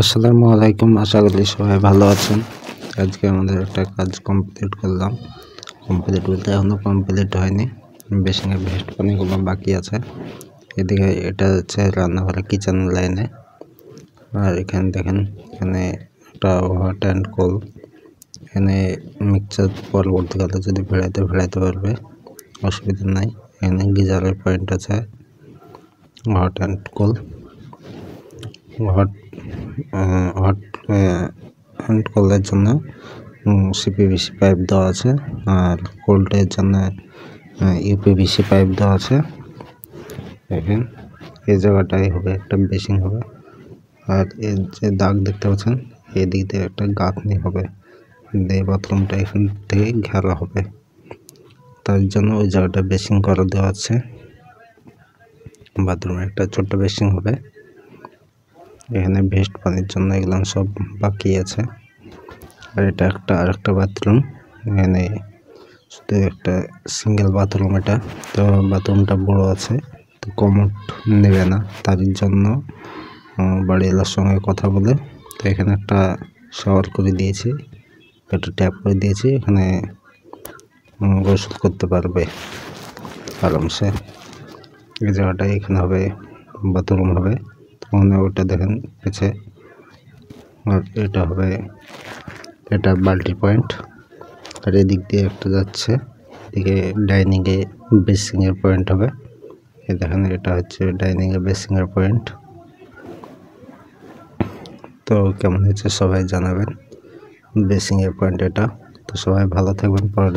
আসসালামু আলাইকুম। আশা করি সবাই ভালো আছেন। আজকে আমাদের একটা কাজ কমপ্লিট করলাম। কমপ্লিট বলতে এখনো কমপ্লিট হয়নি, বেসিংয়ের ভেস্ট পানিগুলো বাকি আছে। এদিকে এটা হচ্ছে রান্নাঘরে কিচেন লাইনে। আর এখানে দেখেন, এখানে একটা হট অ্যান্ড কোল্ড। এখানে মিক্সচার পরবর্তীকালে যদি ভেড়াইতে পারবে, অসুবিধা নাই। এখানে গিজারের পয়েন্ট আছে, hot and cold. Hot and কোল্ডের জন্য সিপিভিসি পাইপ দেওয়া আছে, আর কোল্ডের জন্য ইউপিভিসি পাইপ দেওয়া আছে। দেখেন এই জায়গাটাই হবে একটা বেসিং হবে, আর এর যে দাগ দেখতে পাচ্ছেন এই দিক দিয়ে একটা গাঁথনি হবে, এই বাথরুমটা এখান থেকে ঘেরা হবে। তার জন্য ওই জায়গাটা বেসিং করা দেওয়া আছে। বাথরুমে একটা ছোট্ট বেসিং হবে। এখানে ভেস্ট পানির জন্য এগুলো সব বাকি আছে। আর এটা আরেকটা বাথরুম। এখানে শুধু একটা সিঙ্গেল বাথরুম এটা। তো বাথরুমটা বড় আছে, তো কমোড নেবে না। তার জন্য বাড়িওয়ালার সঙ্গে কথা বলে তো এখানে একটা শাওয়ার করে দিয়েছি, একটা ট্যাপ করে দিয়েছি। এখানে গোসল করতে পারবে আরামসে। এই জায়গাটাই এখানে হবে বাথরুম হবে। তখন ওটা দেখেন পেছে, আর এটা হবে, এটা বাল্টি পয়েন্ট। আর এদিক দিয়ে একটা যাচ্ছে, এদিকে ডাইনিংয়ে বেসিংয়ের পয়েন্ট হবে। এই দেখেন এটা হচ্ছে ডাইনিংয়ে বেসিংয়ের পয়েন্ট। তো কেমন হয়েছে সবাই জানাবেন, বেসিংয়ের পয়েন্ট এটা। তো সবাই ভালো থাকবেন। পরে